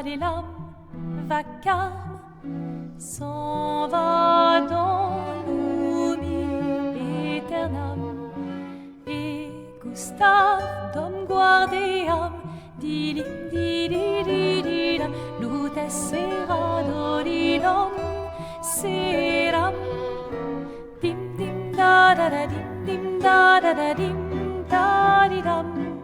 les lames vacarmes s'en va dans l'oubli éternam. Et Gustave dom guardiam dilim dididididam lutes serado didom seram dim dim da da da dim da da da dim da di dum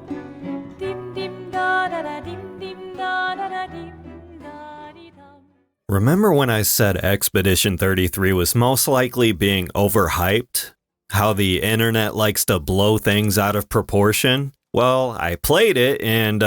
dim da da da dim da da da dim da di dum. Remember when I said Expedition 33 was most likely being overhyped? How the internet likes to blow things out of proportion? Well, I played it and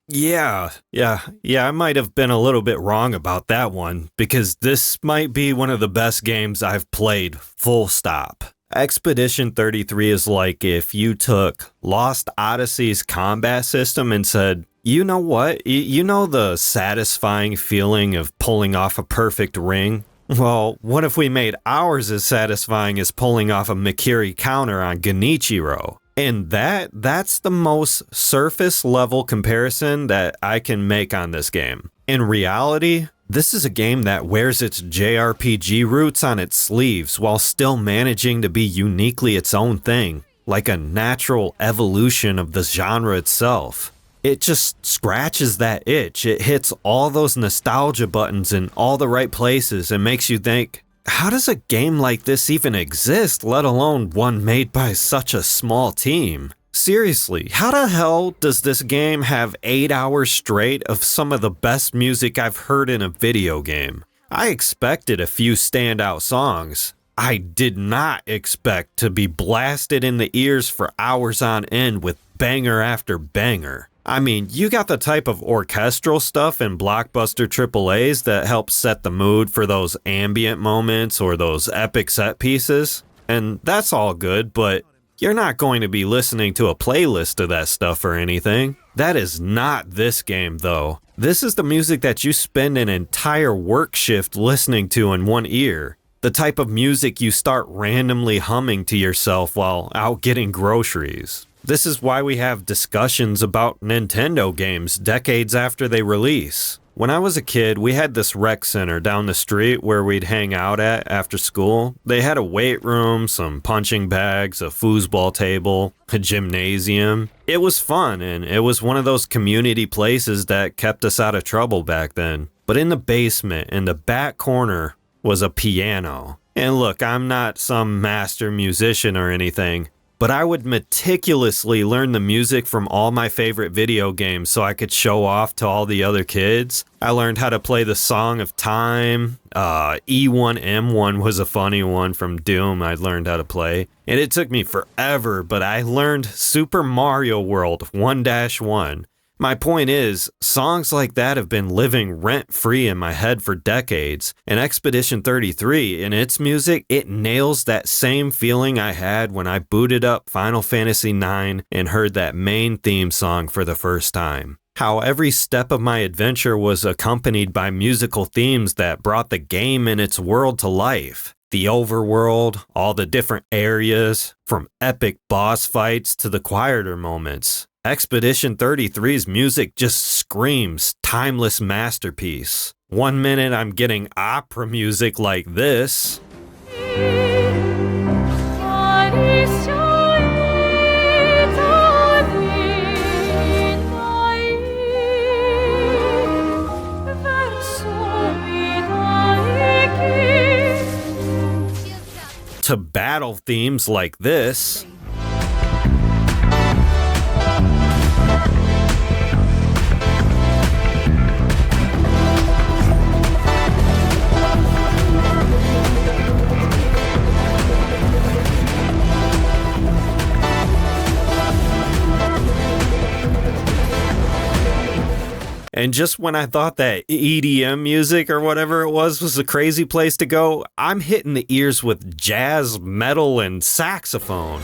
yeah, I might have been a little bit wrong about that one, because this might be one of the best games I've played, full stop. Expedition 33 is like if you took Lost Odyssey's combat system and said, you know what? You know the satisfying feeling of pulling off a perfect ring? Well, what if we made ours as satisfying as pulling off a Mikiri counter on Genichiro? And that's the most surface level comparison that I can make on this game. In reality, this is a game that wears its JRPG roots on its sleeves while still managing to be uniquely its own thing, like a natural evolution of the genre itself. It just scratches that itch. It hits all those nostalgia buttons in all the right places and makes you think, how does a game like this even exist, let alone one made by such a small team? Seriously, how the hell does this game have 8 hours straight of some of the best music I've heard in a video game? I expected a few standout songs. I did not expect to be blasted in the ears for hours on end with banger after banger. I mean, you got the type of orchestral stuff in blockbuster AAAs that helps set the mood for those ambient moments or those epic set pieces, and that's all good, but you're not going to be listening to a playlist of that stuff or anything. That is not this game, though. This is the music that you spend an entire work shift listening to in one ear. The type of music you start randomly humming to yourself while out getting groceries. This is why we have discussions about Nintendo games decades after they release. When I was a kid, we had this rec center down the street where we'd hang out at after school. They had a weight room, some punching bags, a foosball table, a gymnasium. It was fun, and it was one of those community places that kept us out of trouble back then. But in the basement, in the back corner, was a piano. And look, I'm not some master musician or anything, but I would meticulously learn the music from all my favorite video games so I could show off to all the other kids. I learned how to play the Song of Time. E1M1 was a funny one from Doom I learned how to play. And it took me forever, but I learned Super Mario World 1-1. My point is, songs like that have been living rent-free in my head for decades, and Expedition 33, in its music, it nails that same feeling I had when I booted up Final Fantasy IX and heard that main theme song for the first time. How every step of my adventure was accompanied by musical themes that brought the game and its world to life. The overworld, all the different areas, from epic boss fights to the quieter moments. Expedition 33's music just screams timeless masterpiece. 1 minute I'm getting opera music like this. To battle themes like this. And just when I thought that EDM music or whatever it was a crazy place to go, I'm hitting the ears with jazz, metal, and saxophone.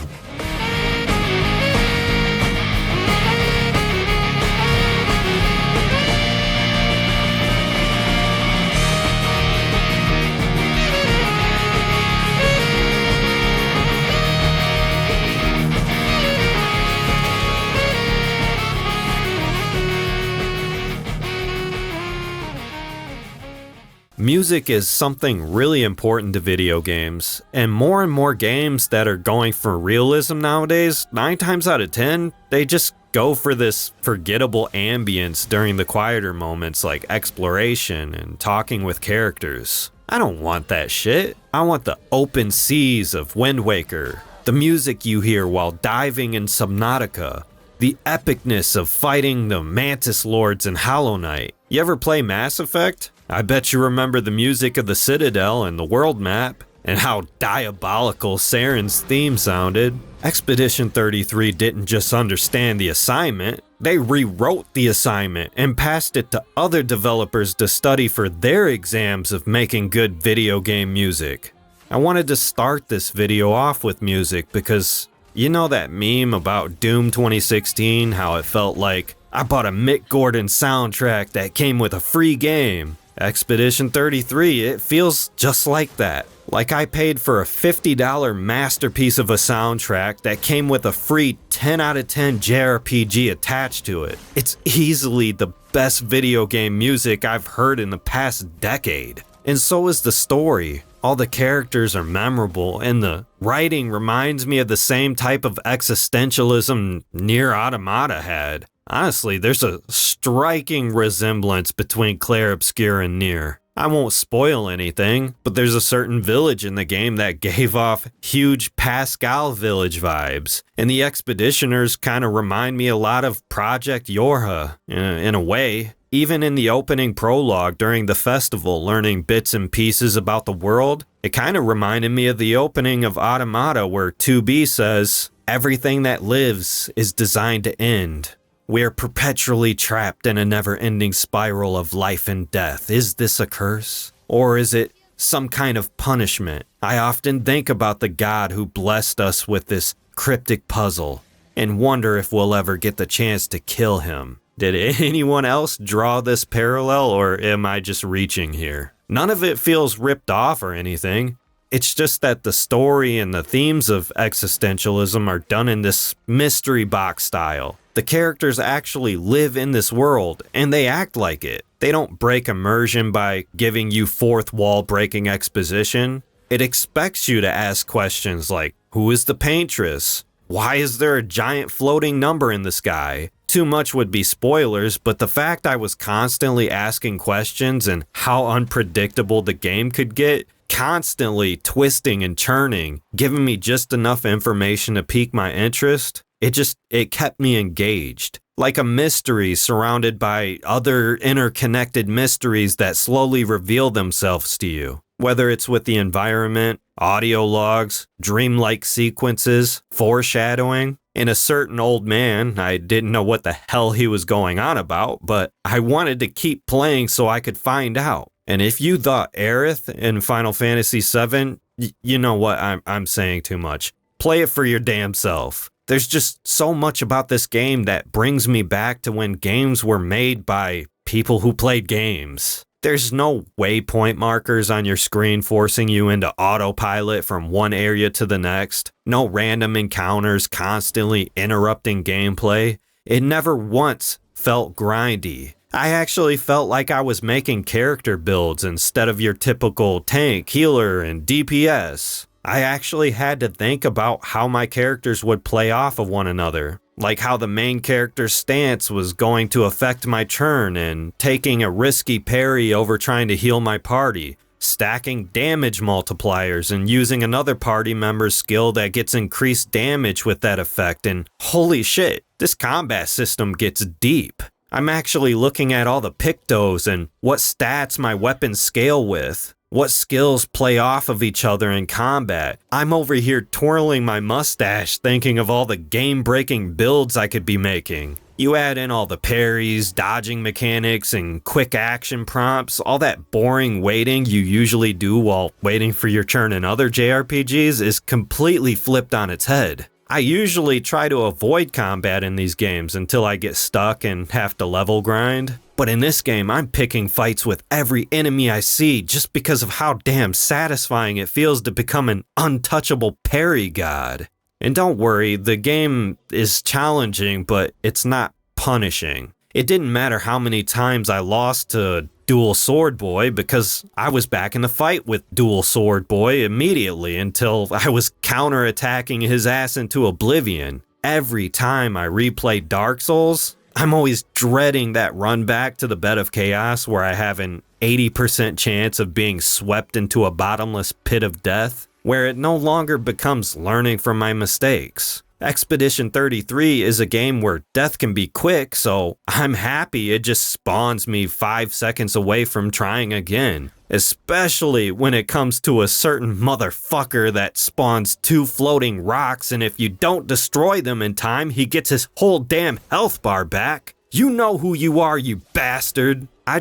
Music is something really important to video games, and more games that are going for realism nowadays, 9 times out of 10, they just go for this forgettable ambience during the quieter moments like exploration and talking with characters. I don't want that shit. I want the open seas of Wind Waker, the music you hear while diving in Subnautica, the epicness of fighting the Mantis Lords in Hollow Knight. You ever play Mass Effect? I bet you remember the music of the Citadel and the world map, and how diabolical Saren's theme sounded. Expedition 33 didn't just understand the assignment, they rewrote the assignment and passed it to other developers to study for their exams of making good video game music. I wanted to start this video off with music because you know that meme about Doom 2016, how it felt like I bought a Mick Gordon soundtrack that came with a free game. Expedition 33, it feels just like that. Like I paid for a $50 masterpiece of a soundtrack that came with a free 10 out of 10 JRPG attached to it. It's easily the best video game music I've heard in the past decade. And so is the story. All the characters are memorable, and the writing reminds me of the same type of existentialism Nier Automata had. Honestly, there's a striking resemblance between Clair Obscur and Nier. I won't spoil anything, but there's a certain village in the game that gave off huge Pascal Village vibes, and the Expeditioners kind of remind me a lot of Project Yorha, in a way. Even in the opening prologue during the festival, learning bits and pieces about the world, it kind of reminded me of the opening of Automata where 2B says, "Everything that lives is designed to end. We are perpetually trapped in a never-ending spiral of life and death. Is this a curse? Or is it some kind of punishment?" I often think about the God who blessed us with this cryptic puzzle and wonder if we'll ever get the chance to kill him. Did anyone else draw this parallel, or am I just reaching here? None of it feels ripped off or anything. It's just that the story and the themes of existentialism are done in this mystery box style. The characters actually live in this world, and they act like it. They don't break immersion by giving you fourth wall breaking exposition. It expects you to ask questions like, who is the paintress? Why is there a giant floating number in the sky? Too much would be spoilers, but the fact I was constantly asking questions and how unpredictable the game could get, constantly twisting and churning, giving me just enough information to pique my interest, it kept me engaged. Like a mystery surrounded by other interconnected mysteries that slowly reveal themselves to you. Whether it's with the environment, audio logs, dreamlike sequences, foreshadowing. In a certain old man, I didn't know what the hell he was going on about, but I wanted to keep playing so I could find out. And if you thought Aerith in Final Fantasy VII, you know what, I'm saying too much. Play it for your damn self. There's just so much about this game that brings me back to when games were made by people who played games. There's no waypoint markers on your screen forcing you into autopilot from one area to the next. No random encounters constantly interrupting gameplay. It never once felt grindy. I actually felt like I was making character builds instead of your typical tank, healer, and DPS. I actually had to think about how my characters would play off of one another. Like how the main character's stance was going to affect my turn and taking a risky parry over trying to heal my party, stacking damage multipliers and using another party member's skill that gets increased damage with that effect, and holy shit, this combat system gets deep. I'm actually looking at all the pictos and what stats my weapons scale with. What skills play off of each other in combat? I'm over here twirling my mustache thinking of all the game-breaking builds I could be making. You add in all the parries, dodging mechanics, and quick action prompts, all that boring waiting you usually do while waiting for your turn in other JRPGs is completely flipped on its head. I usually try to avoid combat in these games until I get stuck and have to level grind. But in this game, I'm picking fights with every enemy I see just because of how damn satisfying it feels to become an untouchable parry god. And don't worry, the game is challenging, but it's not punishing. It didn't matter how many times I lost to Dual Sword Boy because I was back in the fight with Dual Sword Boy immediately until I was counterattacking his ass into oblivion. Every time I replay Dark Souls, I'm always dreading that run back to the Bed of Chaos where I have an 80% chance of being swept into a bottomless pit of death, where it no longer becomes learning from my mistakes. Expedition 33 is a game where death can be quick, so I'm happy it just spawns me 5 seconds away from trying again. Especially when it comes to a certain motherfucker that spawns 2 floating rocks, and if you don't destroy them in time, he gets his whole damn health bar back. You know who you are, you bastard. I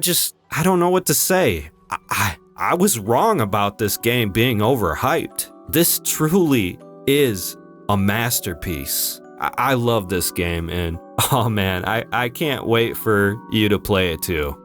don't know what to say. I was wrong about this game being overhyped. This truly is a masterpiece. I love this game, and oh man, I can't wait for you to play it too.